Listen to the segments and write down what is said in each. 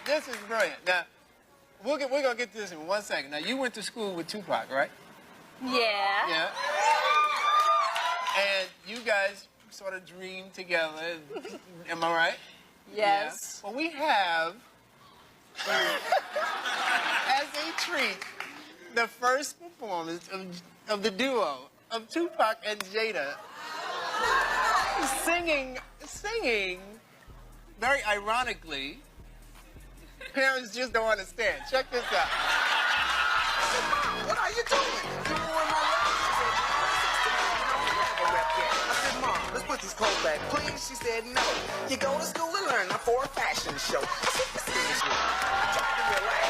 This is brilliant. Now, we're gonna get to this in 1 second. Now, you went to school with Tupac, right? Yeah. Yeah. And you guys sort of dreamed together. Am I right? Yes. Yeah. Well, we have, as a treat, the first performance of the duo of Tupac and Jada singing, very ironically, Parents Just Don't Understand. Check this out. What are you doing? You ruined my I said, Mom, let's put these clothes back, please. She said, no. You go to school and learn, not for a fashion show. I said, seriously. I tried to relax.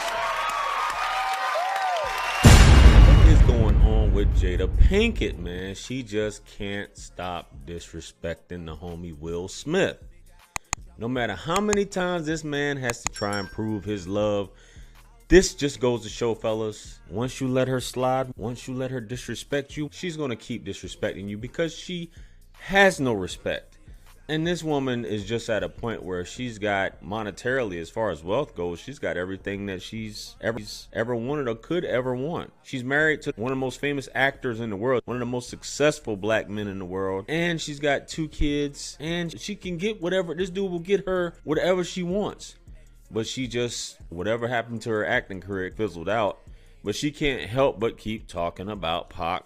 What is going on with Jada Pinkett, man? She just can't stop disrespecting the homie Will Smith. No matter how many times this man has to try and prove his love, this just goes to show, fellas, once you let her slide, once you let her disrespect you, she's going to keep disrespecting you because she has no respect. And this woman is just at a point where she's got, monetarily, as far as wealth goes, she's got everything that she's ever wanted or could ever want. She's married to one of the most famous actors in the world, one of the most successful black men in the world, and she's got 2 kids, and she can get whatever, this dude will get her whatever she wants. But she just, whatever happened to her acting career, fizzled out. But she can't help but keep talking about Pac.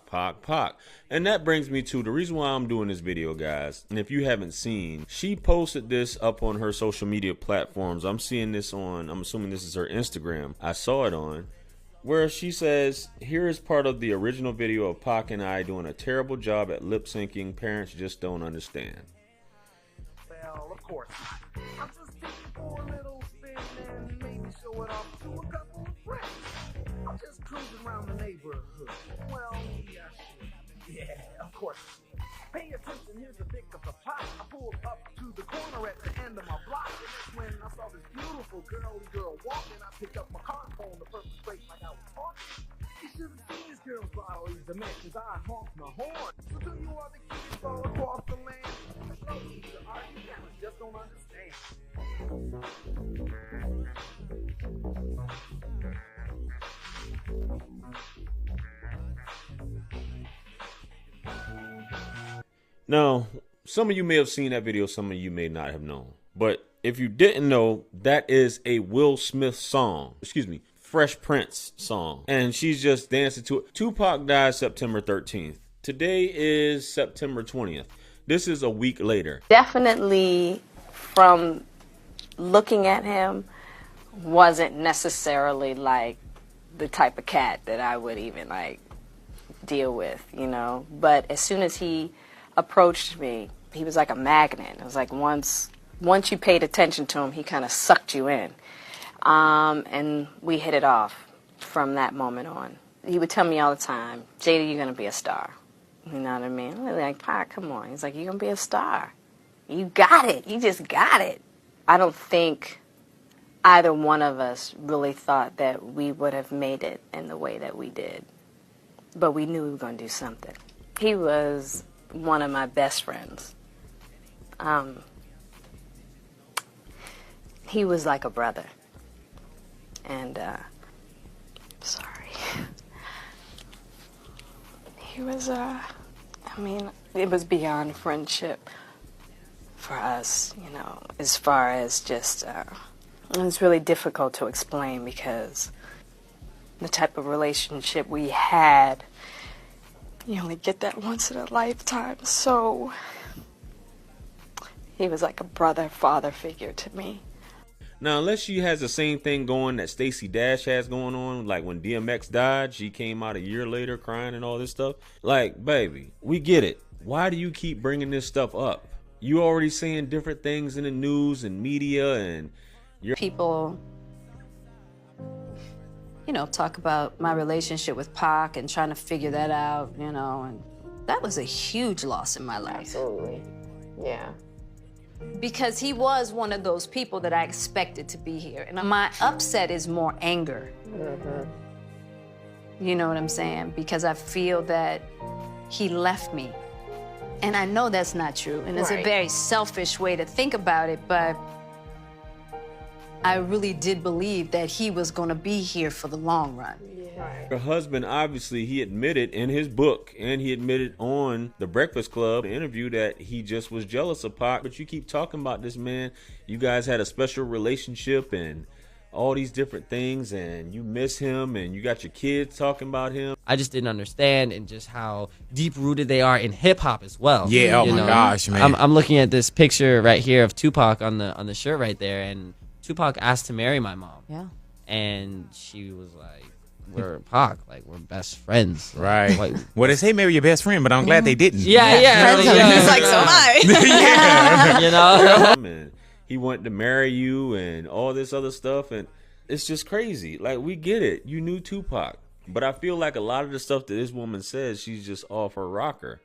And that brings me to the reason why I'm doing this video, guys. And if you haven't seen, she posted this up on her social media platforms. I'm seeing this on, I'm assuming this is her Instagram. I saw it on, where she says, here is part of the original video of Pac and I doing a terrible job at lip syncing. Parents just don't understand. Well, of course not. I'm just taking for a little spin and maybe show it off to a couple of friends. I'm just cruising around the neighborhood. Well, maybe I should. Yeah, of course. Pay attention, here's the thick of the pot. I pulled up to the corner at the end of my block. And that's when I saw this beautiful girl walking. I picked up my car phone, the perfect place like I was talking. You should have seen this girl's body dimensions. I honked my horn. So to you other kids all across the land, slow to argue, parents just don't understand. Now, some of you may have seen that video, some of you may not have known. But if you didn't know, that is a Will Smith song. Excuse me, Fresh Prince song. And she's just dancing to it. Tupac died September 13th. Today is September 20th. This is a week later. Definitely, from looking at him, wasn't necessarily like the type of cat that I would even like deal with, you know. But as soon as he approached me, he was like a magnet. It was like once you paid attention to him, he kind of sucked you in. And we hit it off from that moment on. He would tell me all the time, Jada, you're going to be a star. You know what I mean? I'm like, Pac, come on. He's like, you're going to be a star. You got it. You just got it. I don't think either one of us really thought that we would have made it in the way that we did. But we knew we were going to do something. He was one of my best friends. He was like a brother. And, sorry. He was, I mean, it was beyond friendship for us, you know, as far as just, it's really difficult to explain because the type of relationship we had, you only get that once in a lifetime, so he was like a brother, father figure to me. Now, unless she has the same thing going that Stacey Dash has going on, like when DMX died, she came out a year later crying and all this stuff. Like, baby, we get it. Why do you keep bringing this stuff up? You already saying different things in the news and media, and people, you know, talk about my relationship with Pac and trying to figure that out, you know, and that was a huge loss in my life. Absolutely, yeah. Because he was one of those people that I expected to be here. And my upset is more anger. You know what I'm saying? Because I feel that he left me. And I know that's not true. And it's a very selfish way to think about it, but I really did believe that he was going to be here for the long run. Her husband, obviously, he admitted in his book, and he admitted on the Breakfast Club interview, that he just was jealous of Pac. But you keep talking about this man. You guys had a special relationship and all these different things, and you miss him, and you got your kids talking about him. I just didn't understand, and just how deep rooted they are in hip hop as well. Yeah, oh You my know? gosh, man. I'm looking at this picture right here of Tupac on the shirt right there, and Tupac asked to marry my mom. Yeah. And she was like, we're Pac, like, we're best friends. Right. Like, Well, they say marry your best friend, but I'm glad they didn't. yeah. He's like, so am I. You know? And he wanted to marry you and all this other stuff, and it's just crazy. Like, we get it. You knew Tupac. But I feel like a lot of the stuff that this woman says, she's just off her rocker.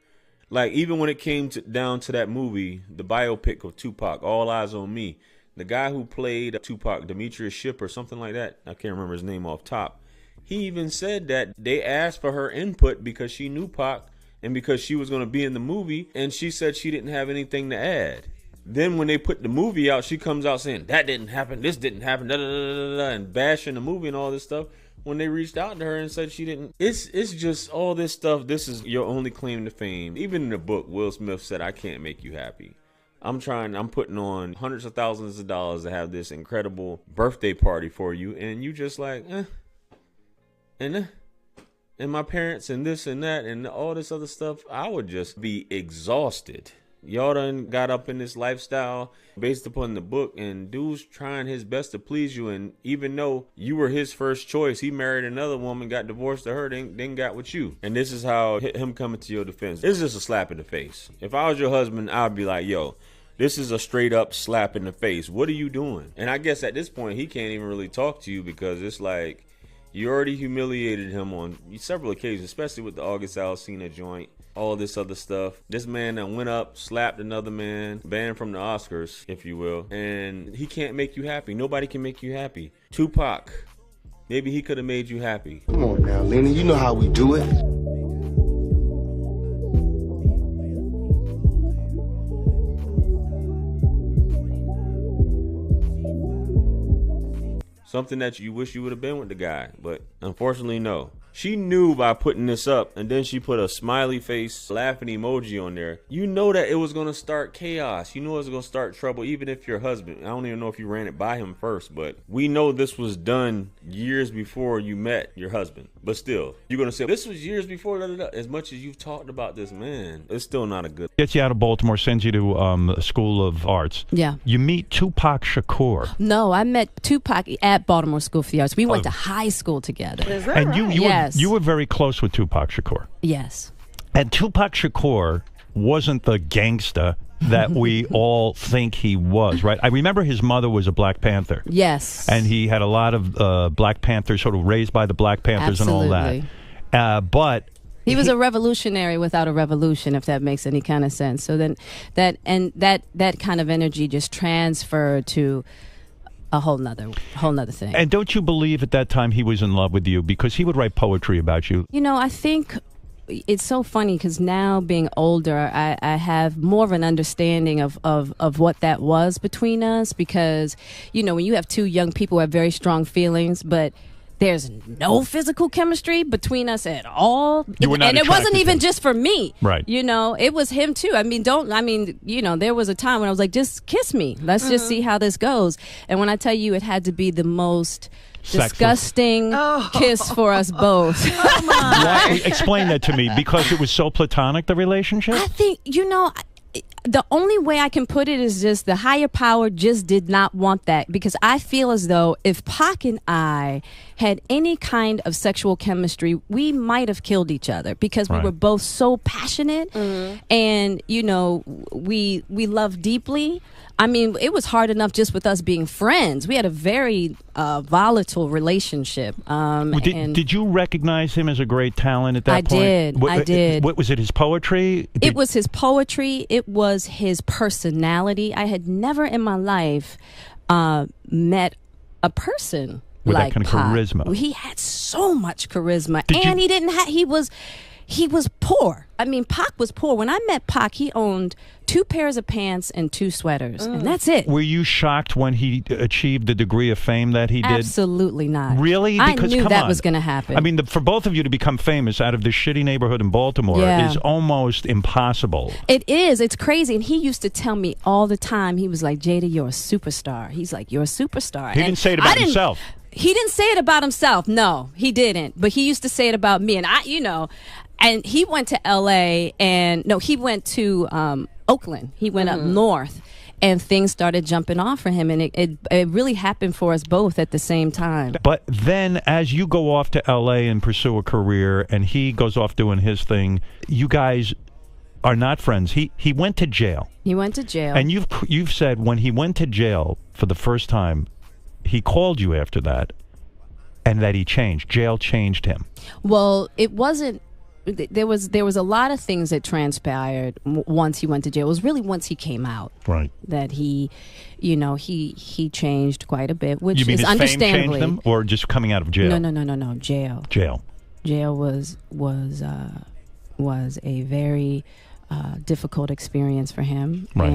Like, even when it came down to that movie, the biopic of Tupac, All Eyes on Me, the guy who played Tupac, Demetrius Shipp or something like that, I can't remember his name off top, he even said that they asked for her input because she knew Pac and because she was going to be in the movie, and she said she didn't have anything to add. Then when they put the movie out, she comes out saying, that didn't happen, this didn't happen, da, da, da, da, da, and bashing the movie and all this stuff. When they reached out to her and said she didn't, it's just all this stuff. This is your only claim to fame. Even in the book, Will Smith said, I can't make you happy. I'm putting on hundreds of thousands of dollars to have this incredible birthday party for you, and you just like, and my parents and this and that and all this other stuff. I would just be exhausted. Y'all done got up in this lifestyle based upon the book, and dude's trying his best to please you, and even though you were his first choice, he married another woman, got divorced to her, then got with you. And this is how him coming to your defense. It's just a slap in the face. If I was your husband, I'd be like, yo, this is a straight up slap in the face. What are you doing? And I guess at this point, he can't even really talk to you, because it's like you already humiliated him on several occasions, especially with the August Alsina joint, all this other stuff. This man that went up, slapped another man, banned from the Oscars, if you will, and he can't make you happy. Nobody can make you happy. Tupac, maybe he could have made you happy. Come on now, Lena, you know how we do it. Something that you wish you would have been with the guy, but unfortunately, no. She knew by putting this up, and then she put a smiley face, laughing emoji on there. You know that it was going to start chaos. You know it was going to start trouble, even if your husband, I don't even know if you ran it by him first, but we know this was done years before you met your husband. But still, you're going to say, this was years before, da, da, da. As much as you've talked about this, man, it's still not a good. Gets you out of Baltimore, sends you to a School of Arts. Yeah. You meet Tupac Shakur. No, I met Tupac at Baltimore School for the Arts. We went to high school together. And Yes. you were very close with Tupac Shakur. Yes. And Tupac Shakur wasn't the gangsta that we all think he was, right? I remember his mother was a Black Panther. Yes. And he had a lot of Black Panthers, sort of raised by the Black Panthers and all that. But he was a revolutionary without a revolution, if that makes any kind of sense. So then that kind of energy just transferred to a whole nother thing. And don't you believe at that time he was in love with you, because he would write poetry about you? You know, I think it's so funny because now being older, I have more of an understanding of what that was between us, because, you know, when you have two young people who have very strong feelings, but there's no physical chemistry between us at all. And it wasn't even just for me. Right. You know, it was him too. You know, there was a time when I was like, just kiss me. Let's just see how this goes. And when I tell you, it had to be the most disgusting kiss for us both. Why? Explain that to me, because it was so platonic, the relationship? I think, you know, the only way I can put it is just the higher power just did not want that, because I feel as though if Pac and I had any kind of sexual chemistry, we might have killed each other, because we were both so passionate and, you know, we love deeply. I mean, it was hard enough just with us being friends. We had a very volatile relationship. Did you recognize him as a great talent at that point? I did. What was it, his poetry? It was his poetry. It was his personality. I had never in my life met a person with like that kind of Pac. charisma. He had so much charisma. He he was poor. I mean, Pac was poor. When I met Pac, he owned 2 pairs of pants and 2 sweaters, and that's it. Were you shocked when he achieved the degree of fame that he did? Absolutely not. Really? I Because knew come that on. was going to happen. I mean, for both of you to become famous out of this shitty neighborhood in Baltimore is almost impossible. It is. It's crazy. And he used to tell me all the time, he was like, Jada, you're a superstar. He's like, you're a superstar. He didn't say it about himself. He didn't say it about himself. No, he didn't. But he used to say it about me. And and he went to L.A. he went to Oakland. He went up north. And things started jumping off for him. And it really happened for us both at the same time. But then as you go off to L.A. and pursue a career and he goes off doing his thing, you guys are not friends. He went to jail. He went to jail. And you've said when he went to jail for the first time, he called you after that and that he changed. Jail changed him. Well, it wasn't. There was a lot of things that transpired once he went to jail. It was really once he came out, right? That he changed quite a bit, which you mean is his understandably. Fame changed him, or just coming out of jail? No. Jail. Jail was a very difficult experience for him, right.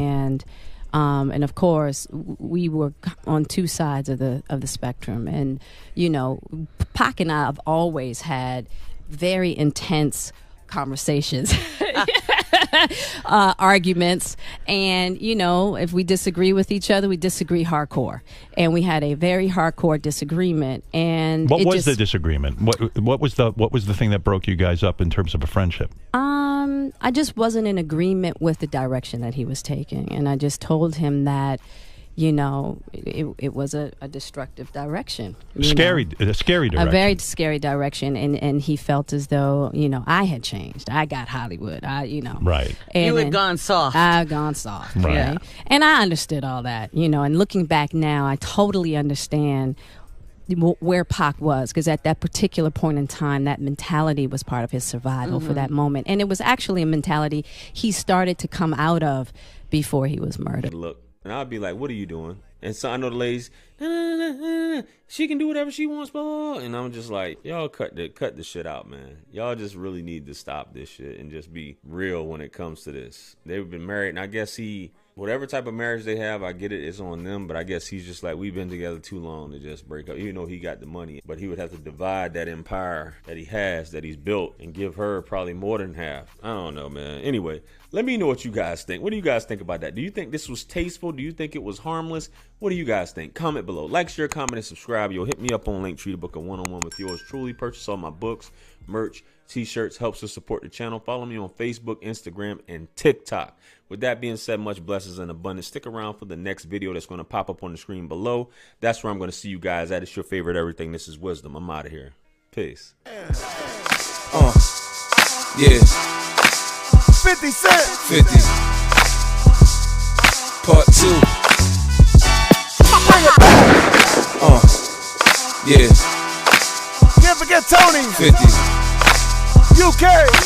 And of course we were on 2 sides of the spectrum, and Pac and I have always had very intense conversations, arguments, and if we disagree with each other, we disagree hardcore, and we had a very hardcore disagreement. And what was the disagreement? What was the thing that broke you guys up in terms of a friendship? I just wasn't in agreement with the direction that he was taking, and I just told him that it was a destructive direction. A scary direction. A very scary direction, and he felt as though, I had changed. I got Hollywood. Right. And you had gone soft. I've gone soft. Right. Yeah. And I understood all that, and looking back now, I totally understand where Pac was, because at that particular point in time, that mentality was part of his survival for that moment. And it was actually a mentality he started to come out of before he was murdered. Look. And I'd be like, what are you doing? And so I know the ladies, nah, she can do whatever she wants, blah, blah, blah. And I'm just like, y'all cut the shit out, man. Y'all just really need to stop this shit and just be real when it comes to this. They've been married, and I guess whatever type of marriage they have, I get it, it's on them. But I guess he's just like, we've been together too long to just break up, even though he got the money. But he would have to divide that empire that he has, that he's built, and give her probably more than half. I don't know, man. Anyway, let me know what you guys think. What do you guys think about that? Do you think this was tasteful? Do you think it was harmless? What do you guys think? Comment below. Like, share, comment, and subscribe. You'll hit me up on Linktree to book a one-on-one with yours truly. Purchase all my books, merch, t-shirts, helps to support the channel. Follow me on Facebook, Instagram, and TikTok. With that being said, much blessings and abundance. Stick around for the next video that's going to pop up on the screen below. That's where I'm going to see you guys at. It's your favorite everything. This is Wisdom. I'm out of here. Peace. Yeah. 50 Cent. 50. Part 2. Bring it back. Yeah. Can't forget Tony. 50. UK.